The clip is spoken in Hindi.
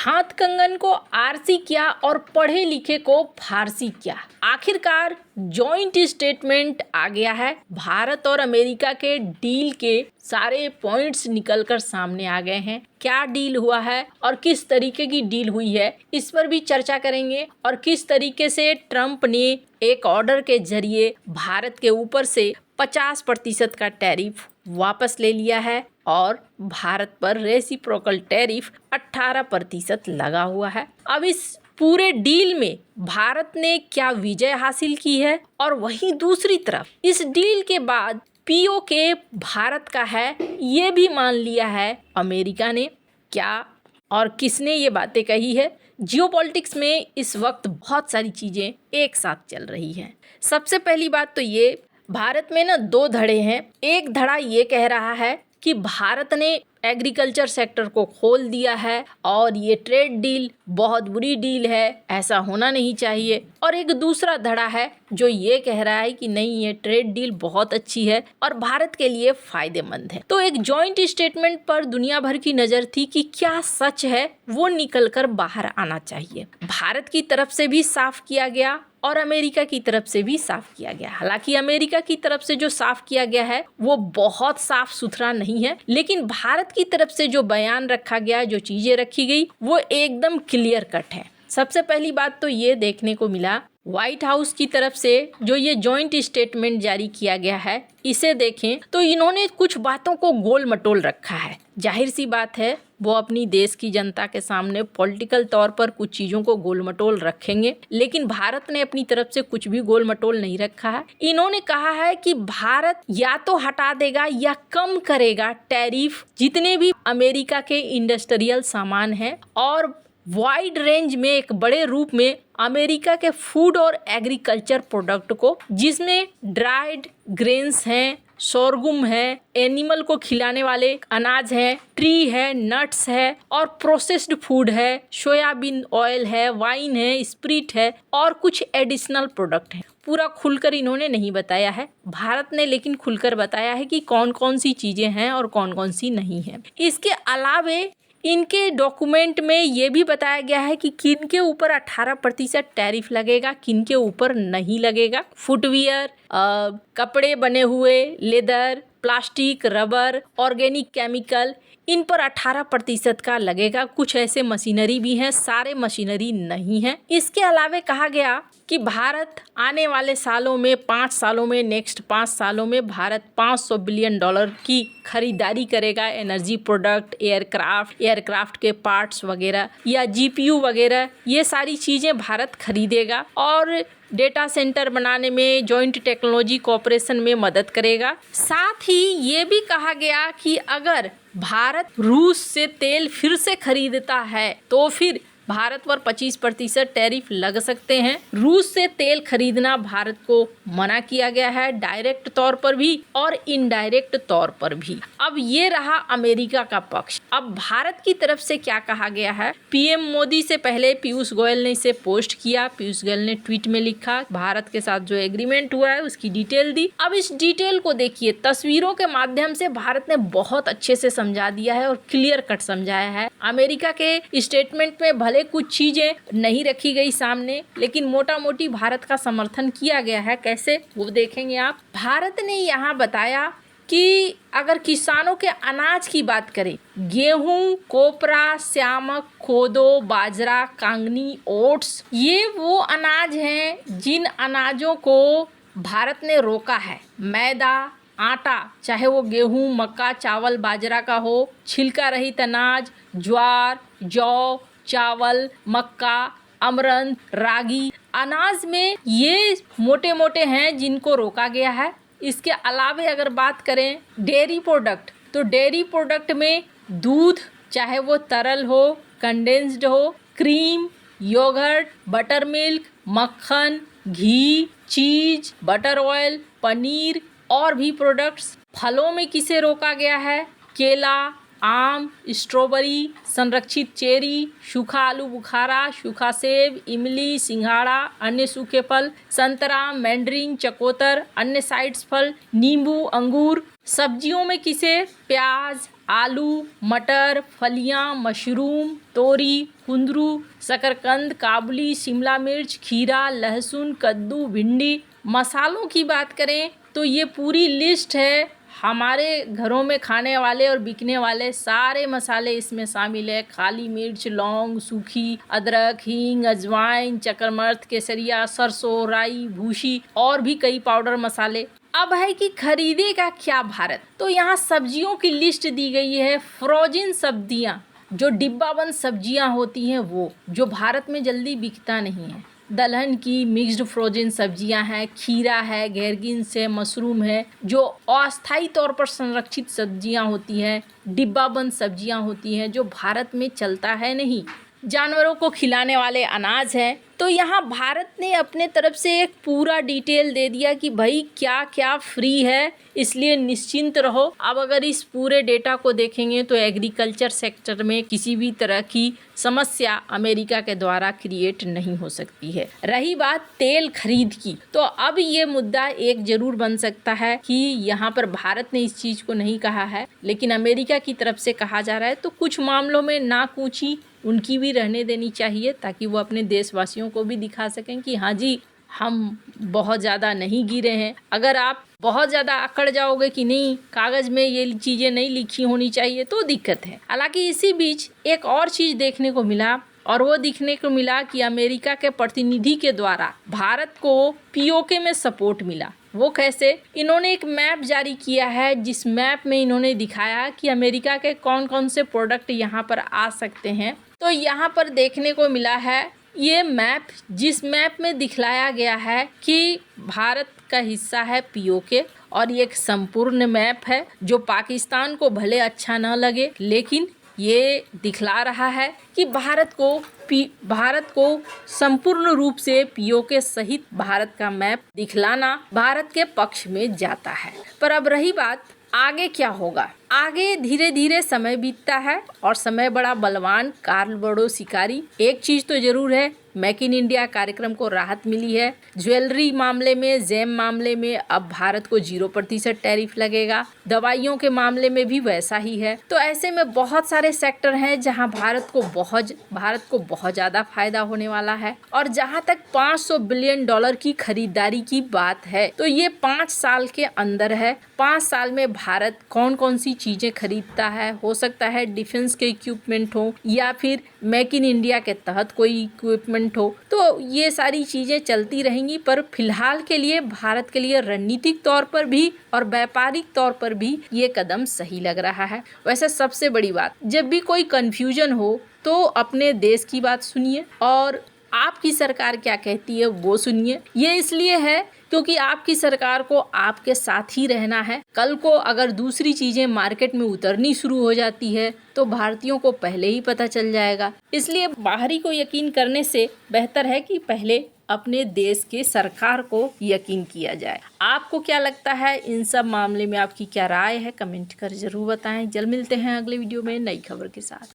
हाथ कंगन को आरसी क्या और पढ़े लिखे को फारसी क्या। आखिरकार जॉइंट स्टेटमेंट आ गया है। भारत और अमेरिका के डील के सारे पॉइंट्स निकलकर सामने आ गए हैं। क्या डील हुआ है और किस तरीके की डील हुई है, इस पर भी चर्चा करेंगे। और किस तरीके से ट्रंप ने एक ऑर्डर के जरिए भारत के ऊपर से 50% का टैरिफ वापस ले लिया है और भारत पर रेसिप्रोकल टैरिफ 18% लगा हुआ है। अब इस पूरे डील में भारत ने क्या विजय हासिल की है, और वहीं दूसरी तरफ इस डील के बाद पीओके भारत का है ये भी मान लिया है अमेरिका ने। क्या और किसने ये बातें कही है। जियोपॉलिटिक्स में इस वक्त बहुत सारी चीज़ें एक साथ चल रही हैं। सबसे पहली बात तो ये, भारत में ना दो धड़े हैं। एक धड़ा ये कह रहा है कि भारत ने एग्रीकल्चर सेक्टर को खोल दिया है और ये ट्रेड डील बहुत बुरी डील है, ऐसा होना नहीं चाहिए। और एक दूसरा धड़ा है जो ये कह रहा है कि नहीं, ये ट्रेड डील बहुत अच्छी है और भारत के लिए फायदेमंद है। तो एक जॉइंट स्टेटमेंट पर दुनिया भर की नज़र थी कि क्या सच है वो निकलकर बाहर आना चाहिए। भारत की तरफ से भी साफ किया गया और अमेरिका की तरफ से भी साफ किया गया। हालांकि अमेरिका की तरफ से जो साफ किया गया है वो बहुत साफ सुथरा नहीं है, लेकिन भारत की तरफ से जो बयान रखा गया, जो चीजें रखी गई, वो एकदम क्लियर कट है। सबसे पहली बात तो ये देखने को मिला, व्हाइट हाउस की तरफ से जो ये जॉइंट स्टेटमेंट जारी किया गया है, इसे देखें तो इन्होंने कुछ बातों को गोल मटोल रखा है। जाहिर सी बात है वो अपनी देश की जनता के सामने पॉलिटिकल तौर पर कुछ चीज़ों को गोल मटोल रखेंगे, लेकिन भारत ने अपनी तरफ से कुछ भी गोल मटोल नहीं रखा है। इन्होंने कहा है कि भारत या तो हटा देगा या कम करेगा टैरिफ जितने भी अमेरिका के इंडस्ट्रियल सामान हैं, और वाइड रेंज में एक बड़े रूप में अमेरिका के फूड और एग्रीकल्चर प्रोडक्ट को, जिसमें ड्राइड ग्रेन्स हैं, सोरगुम है, एनिमल को खिलाने वाले अनाज है, ट्री है, नट्स है और प्रोसेस्ड फूड है, सोयाबीन ऑयल है, वाइन है, स्प्रिट है और कुछ एडिशनल प्रोडक्ट हैं। पूरा खुलकर इन्होंने नहीं बताया है भारत ने, लेकिन खुलकर बताया है कि कौन कौन सी चीज़ें हैं और कौन कौन सी नहीं है। इसके अलावे इनके डॉक्यूमेंट में ये भी बताया गया है कि किन के ऊपर 18% टैरिफ लगेगा, किन के ऊपर नहीं लगेगा। फुटवियर, कपड़े बने हुए, leather, plastic, rubber, organic chemical, इन पर 18% का लगेगा। कुछ ऐसे मशीनरी भी हैं, सारे मशीनरी नहीं है। इसके अलावे कहा गया कि भारत आने वाले सालों में, 5 सालों में, नेक्स्ट 5 सालों में भारत $500 बिलियन की खरीदारी करेगा। एनर्जी प्रोडक्ट, एयरक्राफ्ट के पार्ट्स वगैरह या जीपीयू वगैरह, ये सारी चीज़ें भारत खरीदेगा और डेटा सेंटर बनाने में, जॉइंट टेक्नोलॉजी कोऑपरेशन में मदद करेगा। साथ ही ये भी कहा गया कि अगर भारत रूस से तेल फिर से खरीदता है तो फिर भारत पर 25% टैरिफ लग सकते हैं। रूस से तेल खरीदना भारत को मना किया गया है, डायरेक्ट तौर पर भी और इनडायरेक्ट तौर पर भी। अब ये रहा अमेरिका का पक्ष। अब भारत की तरफ से क्या कहा गया है। पीएम मोदी से पहले पीयूष गोयल ने इसे पोस्ट किया। पीयूष गोयल ने ट्वीट में लिखा, भारत के साथ जो एग्रीमेंट हुआ है उसकी डिटेल दी। अब इस डिटेल को देखिए, तस्वीरों के माध्यम से भारत ने बहुत अच्छे से समझा दिया है और क्लियर कट समझाया है। अमेरिका के स्टेटमेंट में भले कुछ चीजें नहीं रखी गई सामने, लेकिन मोटा मोटी भारत का समर्थन किया गया है। कैसे, वो देखेंगे आप। भारत ने यहाँ बताया कि अगर किसानों के अनाज की बात करें, गेहूं, कोपरा, श्यामक, कोदो, बाजरा, कांगनी, ओट्स, ये वो अनाज हैं जिन अनाजों को भारत ने रोका है। मैदा, आटा, चाहे वो गेहूं, मक्का, चावल, बाजरा का हो, छिलका रहित अनाज, ज्वार, जौ, चावल, मक्का, अमरंत, रागी, अनाज में ये मोटे मोटे हैं जिनको रोका गया है। इसके अलावे अगर बात करें डेयरी प्रोडक्ट, तो डेयरी प्रोडक्ट में दूध, चाहे वो तरल हो, कंडेंस्ड हो, क्रीम, योगर्ट, बटर मिल्क, मक्खन, घी, चीज, बटर ऑयल, पनीर और भी प्रोडक्ट्स। फलों में किसे रोका गया है, केला, आम, स्ट्रॉबेरी, संरक्षित चेरी, सूखा आलू बुखारा, सूखा सेब, इमली, सिंघाड़ा, अन्य सूखे फल, संतरा, मैंडरिन, चकोतर, अन्य साइट्स फल, नींबू, अंगूर। सब्जियों में किसे, प्याज, आलू, मटर, फलियां, मशरूम, तोरी, कुंदरू, शकरकंद, काबुली, शिमला मिर्च, खीरा, लहसुन, कद्दू, भिंडी। मसालों की बात करें तो ये पूरी लिस्ट है। हमारे घरों में खाने वाले और बिकने वाले सारे मसाले इसमें शामिल है। काली मिर्च, लौंग, सूखी अदरक, हींग, अजवाइन, चकरमर्थ, केसरिया, सरसों, राई, भूसी और भी कई पाउडर मसाले। अब है कि खरीदेगा क्या भारत, तो यहाँ सब्जियों की लिस्ट दी गई है। फ्रोजन सब्जियाँ, जो डिब्बाबंद सब्जियाँ होती हैं, वो जो भारत में जल्दी बिकता नहीं है। दलहन की मिक्स्ड फ्रोजन सब्जियां हैं, खीरा है, गैरगिन्स है, मशरूम है, जो अस्थायी तौर पर संरक्षित सब्जियां होती हैं, डिब्बाबंद सब्जियां होती हैं, जो भारत में चलता है नहीं। जानवरों को खिलाने वाले अनाज है। तो यहाँ भारत ने अपने तरफ से एक पूरा डिटेल दे दिया कि भाई क्या क्या फ्री है, इसलिए निश्चिंत रहो। अब अगर इस पूरे डेटा को देखेंगे तो एग्रीकल्चर सेक्टर में किसी भी तरह की समस्या अमेरिका के द्वारा क्रिएट नहीं हो सकती है। रही बात तेल खरीद की, तो अब ये मुद्दा एक जरूर बन सकता है कि यहाँ पर भारत ने इस चीज को नहीं कहा है, लेकिन अमेरिका की तरफ से कहा जा रहा है। तो कुछ मामलों में नाकूची उनकी भी रहने देनी चाहिए, ताकि वो अपने देशवासियों को भी दिखा सकें कि हाँ जी, हम बहुत ज़्यादा नहीं गिरे हैं। अगर आप बहुत ज़्यादा अकड़ जाओगे कि नहीं, कागज़ में ये चीज़ें नहीं लिखी होनी चाहिए, तो दिक्कत है। हालांकि इसी बीच एक और चीज़ देखने को मिला, और वो दिखने को मिला कि अमेरिका के प्रतिनिधि के द्वारा भारत को पीओके में सपोर्ट मिला। वो कैसे? इन्होंने एक मैप जारी किया है, जिस मैप में इन्होंने दिखाया कि अमेरिका के कौन कौन से प्रोडक्ट यहाँ पर आ सकते हैं। तो यहाँ पर देखने को मिला है ये मैप, जिस मैप में दिखलाया गया है कि भारत का हिस्सा है पीओके, और ये एक संपूर्ण मैप है जो पाकिस्तान को भले अच्छा न लगे, लेकिन ये दिखला रहा है कि भारत को संपूर्ण रूप से पीओके सहित भारत का मैप दिखलाना भारत के पक्ष में जाता है। पर अब रही बात आगे क्या होगा। आगे धीरे धीरे समय बीतता है और समय बड़ा बलवान, काल बड़ो शिकारी। एक चीज तो जरूर है, मेक इन इंडिया कार्यक्रम को राहत मिली है। ज्वेलरी मामले में, जेम मामले में अब भारत को 0% टैरिफ लगेगा। दवाइयों के मामले में भी वैसा ही है। तो ऐसे में बहुत सारे सेक्टर हैं जहां भारत को बहुत ज़्यादा फायदा होने वाला है। और जहां तक $500 बिलियन की खरीदारी की बात है, तो ये 5 साल के अंदर है। 5 साल में भारत कौन कौन सी चीज़ें खरीदता है, हो सकता है डिफेंस के इक्विपमेंट हो या फिर मेक इन इंडिया के तहत कोई इक्विपमेंट हो, तो ये सारी चीज़ें चलती रहेंगी। पर फिलहाल के लिए भारत के लिए रणनीतिक तौर पर भी और व्यापारिक तौर पर भी ये कदम सही लग रहा है। वैसे सबसे बड़ी बात, जब भी कोई कन्फ्यूजन हो तो अपने देश की बात सुनिए और आपकी सरकार क्या कहती है वो सुनिए। ये इसलिए है क्योंकि आपकी सरकार को आपके साथ ही रहना है। कल को अगर दूसरी चीजें मार्केट में उतरनी शुरू हो जाती है तो भारतीयों को पहले ही पता चल जाएगा। इसलिए बाहरी को यकीन करने से बेहतर है कि पहले अपने देश के सरकार को यकीन किया जाए। आपको क्या लगता है इन सब मामले में, आपकी क्या राय है, कमेंट कर जरूर बताएं। जल्द मिलते हैं अगले वीडियो में नई खबर के साथ।